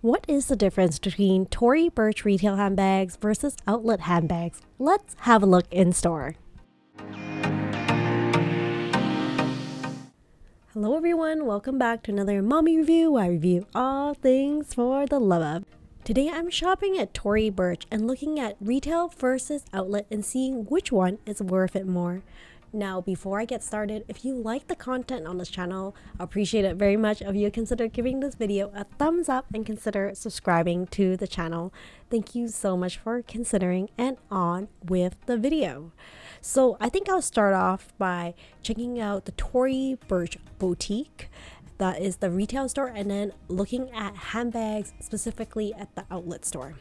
What is the difference between Tory Burch retail handbags versus outlet handbags? Let's have a look in store. Hello everyone, welcome back to another mommy review where I review all things for the love of. Today I'm shopping at Tory Burch and looking at retail versus outlet and seeing which one is worth it more. Now, before I get started, if you like the content on this channel, I appreciate it very much if you consider giving this video a thumbs up and consider subscribing to the channel. Thank you so much for considering, and on with the video. So I think I'll start off by checking out the Tory Burch boutique. That is the retail store, and then looking at handbags specifically at the outlet store.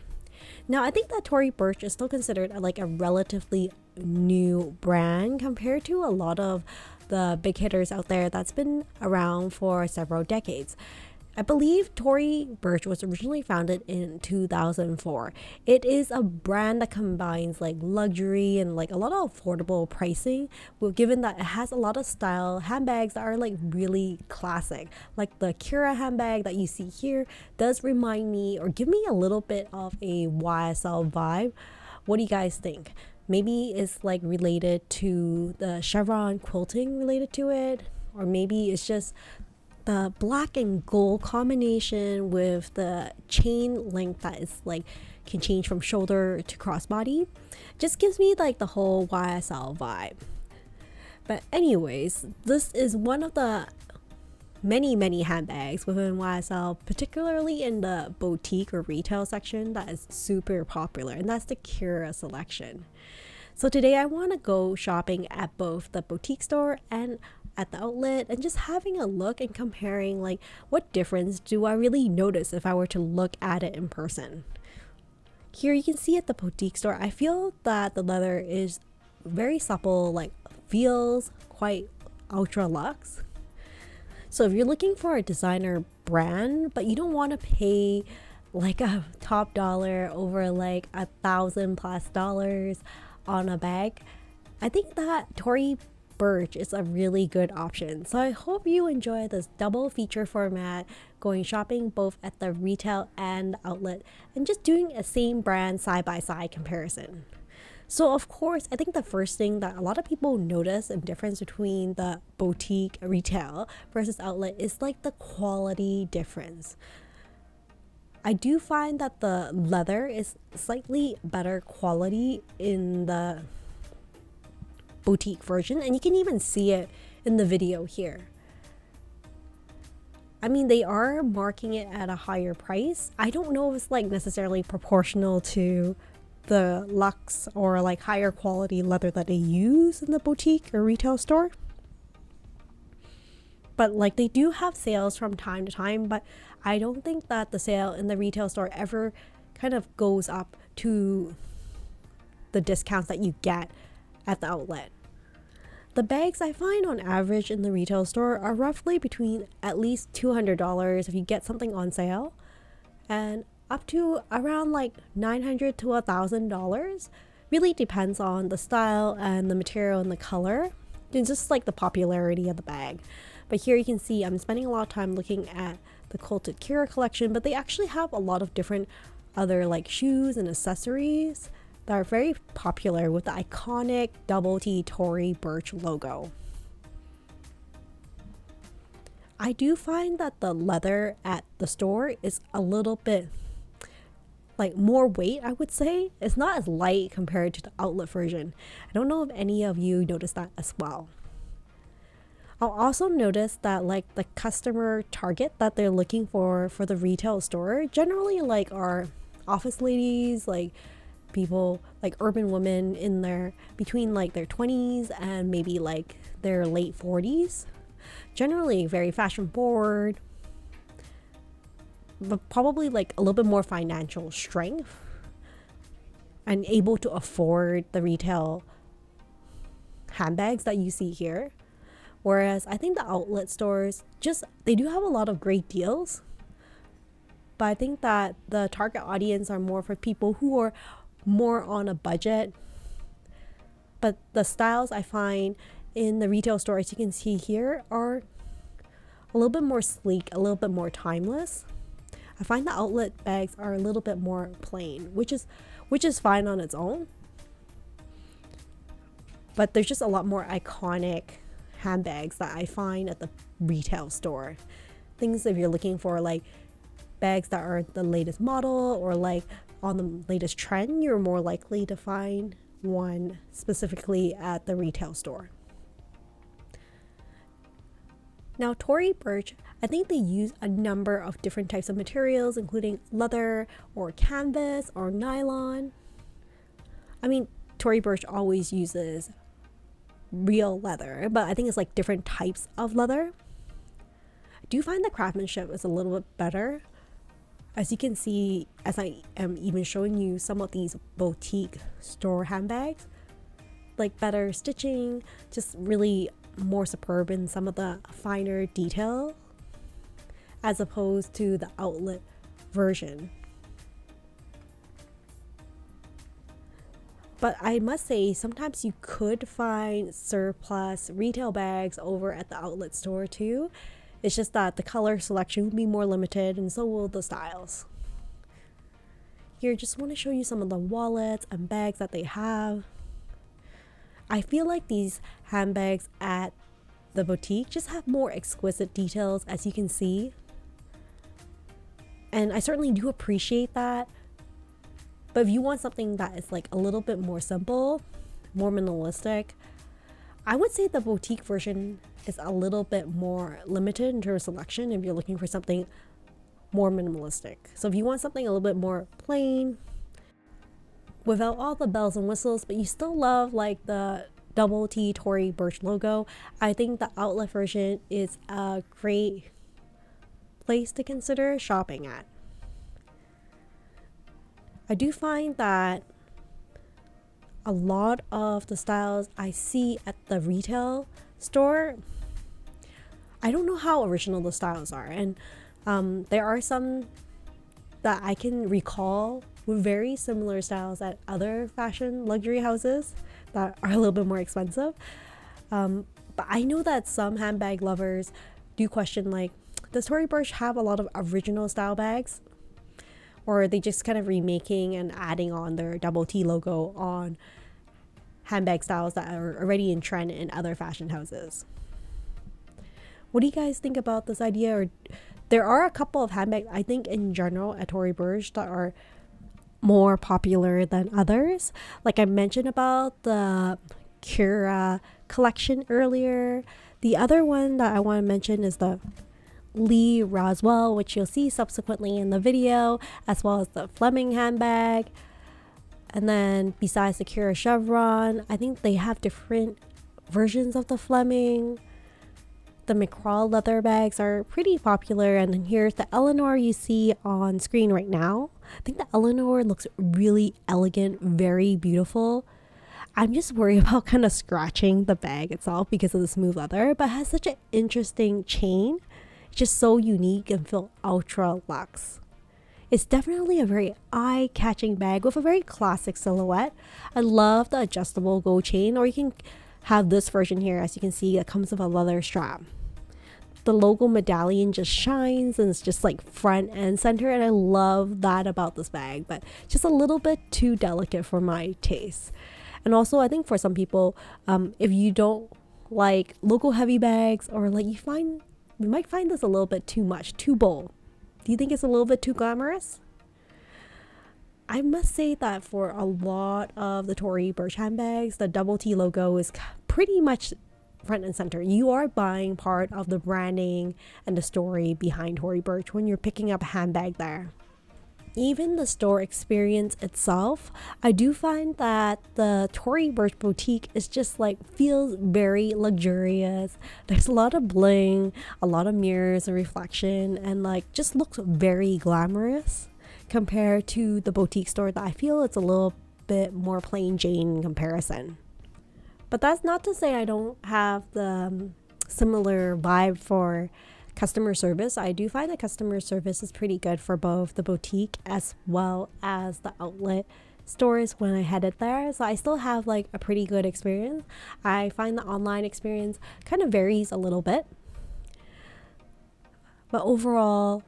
Now, I think that Tory Burch is still considered like a relatively new brand compared to a lot of the big hitters out there that's been around for several decades. I believe Tory Burch was originally founded in 2004. It is a brand that combines like luxury and like a lot of affordable pricing, well, given that it has a lot of style handbags that are like really classic. Like the Kira handbag that you see here does remind me or give me a little bit of a YSL vibe. What do you guys think? Maybe it's like related to the chevron quilting related to it, or maybe it's just the black and gold combination with the chain length that is like can change from shoulder to crossbody. Just gives me like the whole YSL vibe. But anyways, this is one of the many handbags within YSL, particularly in the boutique or retail section, that is super popular, and that's the Kira selection. So today I want to go shopping at both the boutique store and at the outlet and just having a look and comparing like what difference do I really notice if I were to look at it in person. Here you can see at the boutique store, I feel that the leather is very supple, like feels quite ultra luxe. So if you're looking for a designer brand but you don't want to pay like a top dollar over like $1,000+ on a bag, I think that Tory Burch is a really good option. So I hope you enjoy this double feature format, going shopping both at the retail and outlet and just doing a same brand side by side comparison. So of course, I think the first thing that a lot of people notice the difference between the boutique retail versus outlet is like the quality difference. I do find that the leather is slightly better quality in the boutique version, and you can even see it in the video here. I mean, they are marking it at a higher price. I don't know if it's like necessarily proportional to the luxe or like higher quality leather that they use in the boutique or retail store, but like they do have sales from time to time, but I don't think that the sale in the retail store ever kind of goes up to the discounts that you get at the outlet. The bags I find on average in the retail store are roughly between at least $200 if you get something on sale, and up to around like $900 to $1,000. Really depends on the style and the material and the color, and just like the popularity of the bag. But here you can see I'm spending a lot of time looking at the quilted Kira collection, but they actually have a lot of different other like shoes and accessories that are very popular with the iconic double T Tory Burch logo. I do find that the leather at the store is a little bit like more weight, I would say. It's not as light compared to the outlet version. I don't know if any of you noticed that as well. I'll also notice that like the customer target that they're looking for the retail store generally like are office ladies, like people like urban women in their between like their 20s and maybe like their late 40s, generally very fashion forward, but probably like a little bit more financial strength and able to afford the retail handbags that you see here. Whereas I think the outlet stores they do have a lot of great deals, but I think that the target audience are more for people who are more on a budget. But the styles I find in the retail store, as you can see here, are a little bit more sleek, a little bit more timeless. I find the outlet bags are a little bit more plain, which is fine on its own. But there's just a lot more iconic handbags that I find at the retail store. Things if you're looking for like bags that are the latest model or like on the latest trend, you're more likely to find one specifically at the retail store. Now, Tory Burch, I think they use a number of different types of materials, including leather or canvas or nylon. I mean, Tory Burch always uses real leather, but I think it's like different types of leather. I do find the craftsmanship is a little bit better. As you can see, as I am even showing you some of these boutique store handbags, like better stitching, just really more superb in some of the finer detail as opposed to the outlet version. But I must say, sometimes you could find surplus retail bags over at the outlet store too. It's just that the color selection will be more limited, and so will the styles. Here, just want to show you some of the wallets and bags that they have. I feel like these handbags at the boutique just have more exquisite details, as you can see. And I certainly do appreciate that. But if you want something that is like a little bit more simple, more minimalistic, I would say the boutique version is a little bit more limited in terms of selection if you're looking for something more minimalistic. So if you want something a little bit more plain, without all the bells and whistles, but you still love like the double T Tory Burch logo, I think the outlet version is a great place to consider shopping at. I do find that a lot of the styles I see at the retail store, I don't know how original the styles are, and there are some that I can recall with very similar styles at other fashion luxury houses that are a little bit more expensive. But I know that some handbag lovers do question, like, does Tory Burch have a lot of original style bags? Or are they just kind of remaking and adding on their double T logo on handbag styles that are already in trend in other fashion houses? What do you guys think about this idea? Or there are a couple of handbags, I think, in general at Tory Burch that are more popular than others. Like I mentioned about the Kira collection earlier. The other one that I want to mention is the Lee Roswell, which you'll see subsequently in the video, as well as the Fleming handbag. And then besides the Kira chevron, I think they have different versions of the Fleming. The McCraw leather bags are pretty popular, and then here's the Eleanor you see on screen right now. I think the Eleanor looks really elegant, very beautiful. I'm just worried about kind of scratching the bag itself because of the smooth leather, but it has such an interesting chain. It's just so unique and feel ultra luxe. It's definitely a very eye-catching bag with a very classic silhouette. I love the adjustable gold chain, or you can have this version here, as you can see, that comes with a leather strap. The logo medallion just shines and it's just like front and center, and I love that about this bag, but just a little bit too delicate for my taste. And also, I think for some people, if you don't like logo heavy bags, or like you might find this a little bit too much, too bold. Do you think it's a little bit too glamorous? I must say that for a lot of the Tory Burch handbags, the double T logo is pretty much front and center. You are buying part of the branding and the story behind Tory Burch when you're picking up a handbag there. Even the store experience itself, I do find that the Tory Burch boutique is just like feels very luxurious. There's a lot of bling, a lot of mirrors and reflection, and like just looks very glamorous compared to the boutique store that I feel it's a little bit more plain Jane in comparison. But that's not to say I don't have the similar vibe for customer service. I do find that customer service is pretty good for both the boutique as well as the outlet stores when I headed there. So I still have like a pretty good experience. I find the online experience kind of varies a little bit. But overall,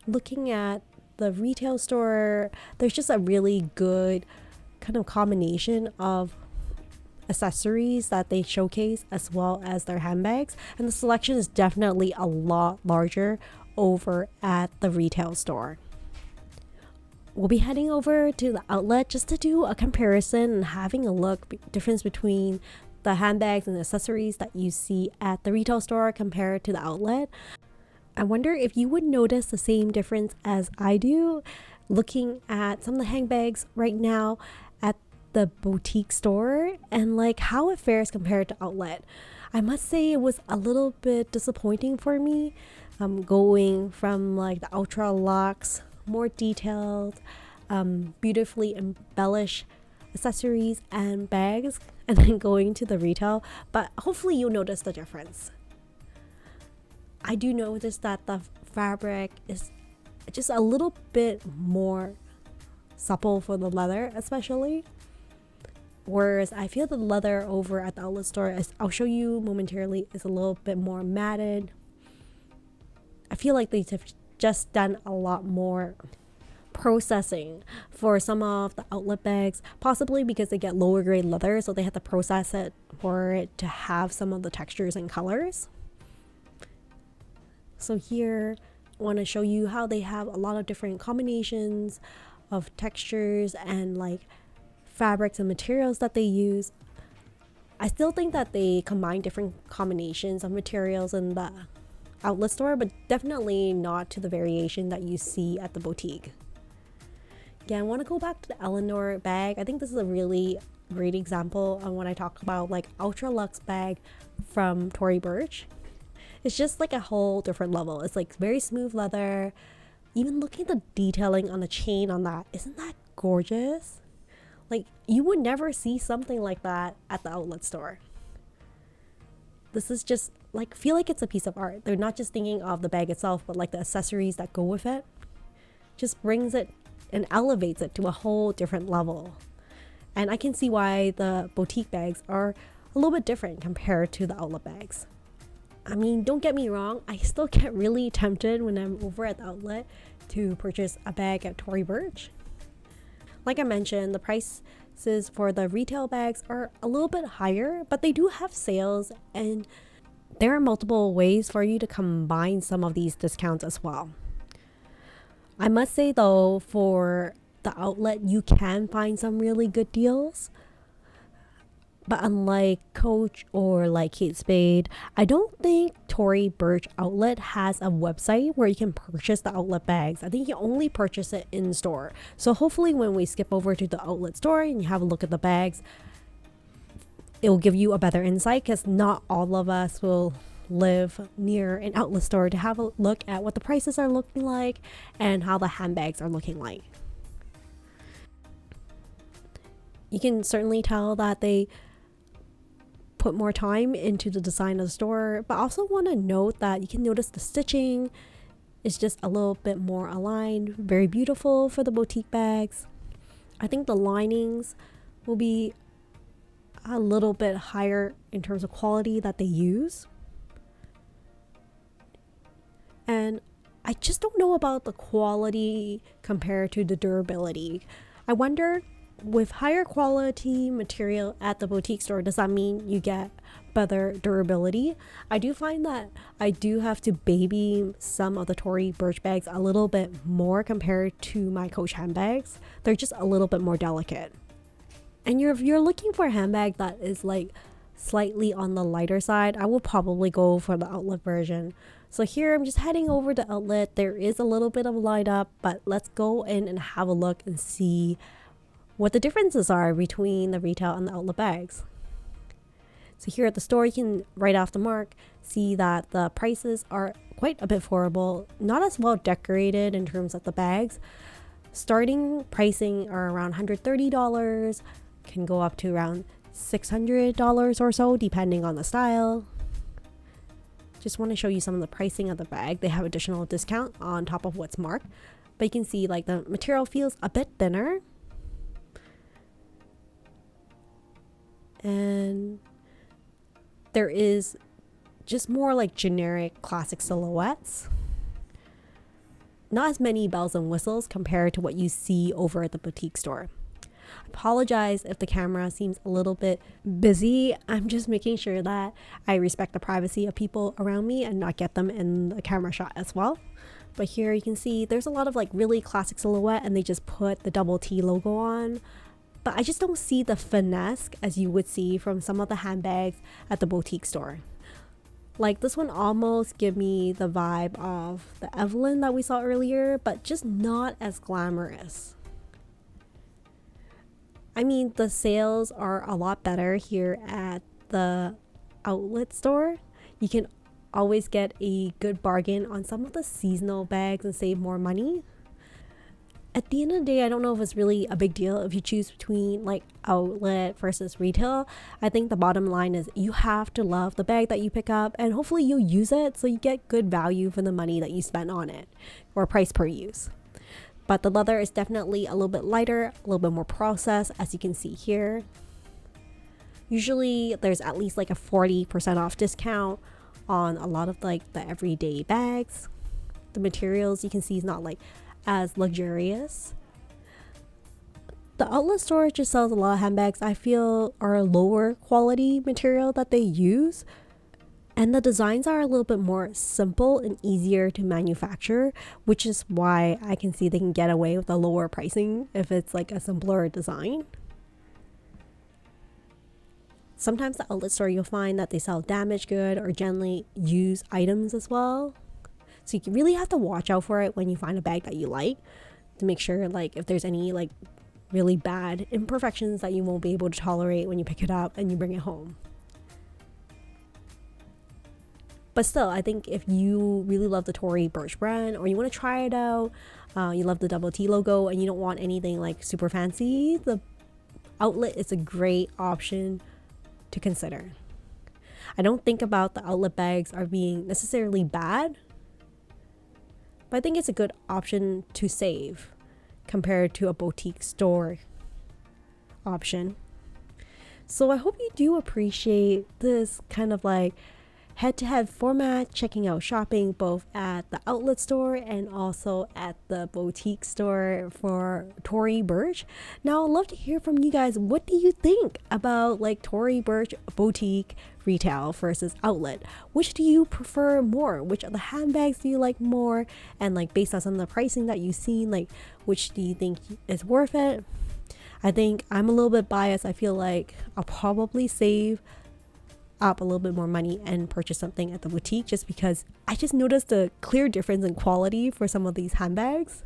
looking at the retail store, there's just a really good kind of combination of accessories that they showcase as well as their handbags, and the selection is definitely a lot larger over at the retail store. We'll be heading over to the outlet just to do a comparison and having a look difference between the handbags and accessories that you see at the retail store compared to the outlet. I wonder if you would notice the same difference as I do looking at some of the handbags right now at the boutique store and like how it fares compared to outlet. I must say it was a little bit disappointing for me, going from like the ultra luxe, more detailed, beautifully embellished accessories and bags, and then going to the retail. But hopefully you'll notice the difference. I do notice that the fabric is just a little bit more supple for the leather, especially. Whereas I feel the leather over at the outlet store, as I'll show you momentarily, is a little bit more matted. I feel like they have just done a lot more processing for some of the outlet bags, possibly because they get lower grade leather, so they have to process it for it to have some of the textures and colors. So here I want to show you how they have a lot of different combinations of textures and like fabrics and materials that they use. I still think that they combine different combinations of materials in the outlet store, but definitely not to the variation that you see at the boutique. Yeah, I want to go back to the Eleanor bag. I think this is a really great example of when I talk about like ultra luxe bag from Tory Burch. It's just like a whole different level. It's like very smooth leather. Even looking at the detailing on the chain on that, isn't that gorgeous? Like you would never see something like that at the outlet store. This is just like, feel like it's a piece of art. They're not just thinking of the bag itself, but like the accessories that go with it. Just brings it and elevates it to a whole different level. And I can see why the boutique bags are a little bit different compared to the outlet bags. I mean, don't get me wrong, I still get really tempted when I'm over at the outlet to purchase a bag at Tory Burch. Like I mentioned, the prices for the retail bags are a little bit higher, but they do have sales, and there are multiple ways for you to combine some of these discounts as well. I must say though, for the outlet, you can find some really good deals. But unlike Coach or like Kate Spade, I don't think Tory Burch Outlet has a website where you can purchase the outlet bags. I think you only purchase it in store. So hopefully when we skip over to the outlet store and you have a look at the bags, it will give you a better insight, because not all of us will live near an outlet store to have a look at what the prices are looking like and how the handbags are looking like. You can certainly tell that they put more time into the design of the store, but also want to note that you can notice the stitching is just a little bit more aligned. Very beautiful for the boutique bags. I think the linings will be a little bit higher in terms of quality that they use. And I just don't know about the quality compared to the durability. I wonder, with higher quality material at the boutique store, does that mean you get better durability? I do find that I do have to baby some of the Tory Burch bags a little bit more compared to my Coach handbags. They're just a little bit more delicate. And if you're looking for a handbag that is like slightly on the lighter side, I will probably go for the outlet version. So here I'm just heading over to outlet. There is a little bit of a light up, but let's go in and have a look and see what the differences are between the retail and the outlet bags. So here at the store, you can, right off the mark, see that the prices are quite a bit affordable, not as well decorated in terms of the bags. Starting pricing are around $130, can go up to around $600 or so, depending on the style. Just want to show you some of the pricing of the bag. They have additional discount on top of what's marked, but you can see like the material feels a bit thinner. And there is just more like generic classic silhouettes. not as many bells and whistles compared to what you see over at the boutique store. Apologize if the camera seems a little bit busy. I'm just making sure that I respect the privacy of people around me and not get them in the camera shot as well. But here you can see there's a lot of like really classic silhouette, and they just put the double T logo on. But I just don't see the finesse as you would see from some of the handbags at the boutique store. Like this one almost give me the vibe of the Evelyn that we saw earlier, but just not as glamorous. I mean, the sales are a lot better here at the outlet store. You can always get a good bargain on some of the seasonal bags and save more money. At the end of the day, I don't know if it's really a big deal if you choose between like outlet versus retail. I think the bottom line is you have to love the bag that you pick up, and hopefully you'll use it so you get good value for the money that you spend on it, or price per use. But the leather is definitely a little bit lighter, a little bit more processed, as you can see here. Usually there's at least like a 40% off discount on a lot of like the everyday bags. The materials you can see is not like as luxurious. The outlet store just sells a lot of handbags I feel are a lower quality material that they use. And the designs are a little bit more simple and easier to manufacture, which is why I can see they can get away with a lower pricing if it's like a simpler design. Sometimes the outlet store, you'll find that they sell damaged good or generally used items as well. So you really have to watch out for it when you find a bag that you like, to make sure like if there's any like really bad imperfections that you won't be able to tolerate when you pick it up and you bring it home. But still, I think if you really love the Tory Burch brand, or you want to try it out, you love the double T logo and you don't want anything like super fancy, the outlet is a great option to consider. I don't think about the outlet bags are being necessarily bad, but I think it's a good option to save compared to a boutique store option. So I hope you do appreciate this kind of like head-to-head format, checking out shopping both at the outlet store and also at the boutique store for Tory Burch. Now I'd love to hear from you guys. What do you think about like Tory Burch boutique retail versus outlet? Which do you prefer more? Which of the handbags do you like more? And like based on some of the pricing that you've seen, like which do you think is worth it? I think I'm a little bit biased. I feel like I'll probably save up a little bit more money and purchase something at the boutique, just because I just noticed a clear difference in quality for some of these handbags.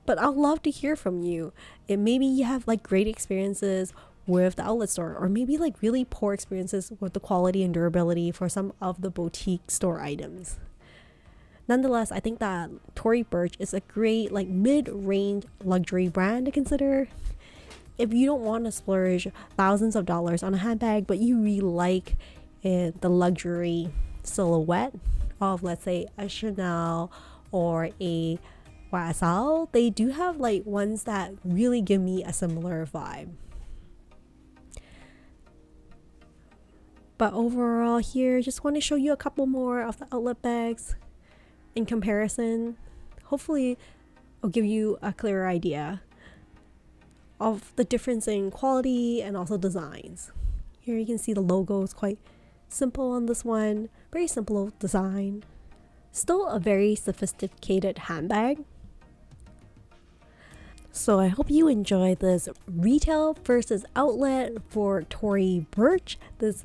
But I'd love to hear from you. Maybe you have like great experiences with the outlet store, or maybe like really poor experiences with the quality and durability for some of the boutique store items. Nonetheless, I think that Tory Burch is a great like mid-range luxury brand to consider. If you don't want to splurge thousands of dollars on a handbag, but you really like the luxury silhouette of, let's say, a Chanel or a YSL, they do have like ones that really give me a similar vibe. But overall here, just want to show you a couple more of the outlet bags in comparison. Hopefully I'll give you a clearer idea of the difference in quality and also designs. Here you can see the logo is quite simple on this one, very simple design. Still a very sophisticated handbag. So I hope you enjoy this retail versus outlet for Tory Burch, this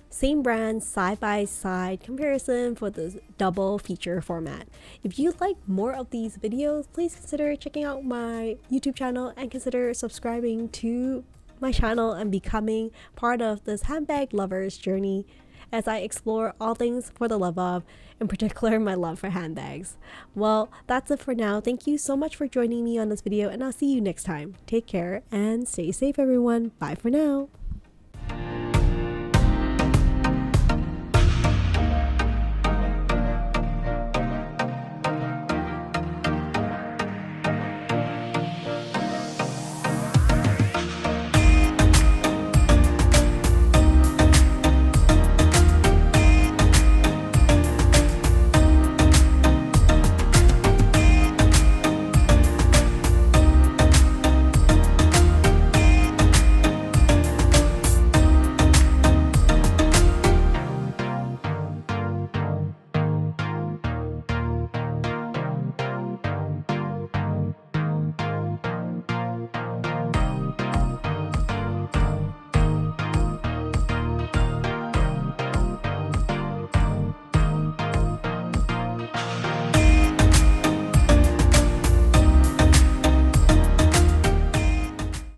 same brand side-by-side comparison for this double feature format. If you'd like more of these videos, please consider checking out my YouTube channel and consider subscribing to my channel and becoming part of this handbag lover's journey as I explore all things for the love of, in particular my love for handbags. Well, that's it for now. Thank you so much for joining me on this video, and I'll see you next time. Take care and stay safe, everyone. Bye for now.